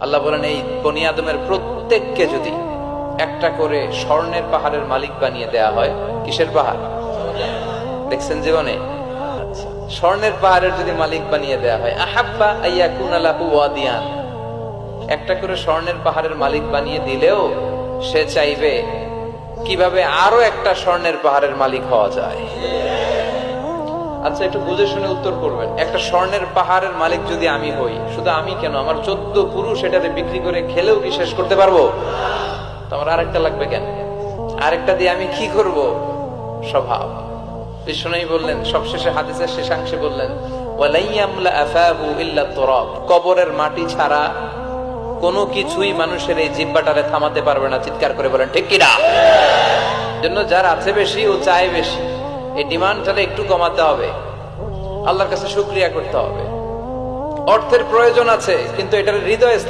আল্লাহ বলেন, এই বনি আদমের প্রত্যেককে যদি একটা করে স্বর্ণের পাহাড়ের মালিক বানিয়ে দেয়া হয়। কিসের পাহাড় দেখছেন জীবনে? স্বর্ণের পাহাড়ের যদি মালিক বানিয়ে দেয়া হয়, আহাব্বা আইয়াকুনা লাহু ওয়াদিয়ান, একটা করে স্বর্ণের পাহাড়ের মালিক বানিয়ে দিলেও সে চাইবে কিভাবে আরো একটা স্বর্ণের পাহাড়ের মালিক হওয়া যায়। আচ্ছা, একটু বুঝে শুনে উত্তর করবেন। একটা স্বর্ণের পাহাড়ের মালিক যদি আমি হই, শুধু আমি কেন, আমার 14 পুরুষ এটাতে বিক্রি করে খেলেও কি শেষ করতে পারবো? তো আমার আরেকটা লাগবে কেন? আরেকটা দিয়ে আমি কি করব? স্বভাব। বিষ্ণু বললেন, সবশেষে হাদিসের শেষাংশে বললেন, ওয়ালাইয়ামলা আফাহু ইল্লা তুরাব, কবরের মাটি ছাড়া কোনো কিছুই মানুষের এই জিহ্বাটারে থামাতে পারবে না। চিৎকার করে বলেন ঠিক কিনা? জন্য যার আছে বেশি ও চায় বেশি, এই ডিমান্ডটারে একটু কমাতে হবে, আল্লাহর কাছে শুকরিয়া করতে হবে। অর্থের প্রয়োজন আছে, কিন্তু এটার হৃদয়ে স্থান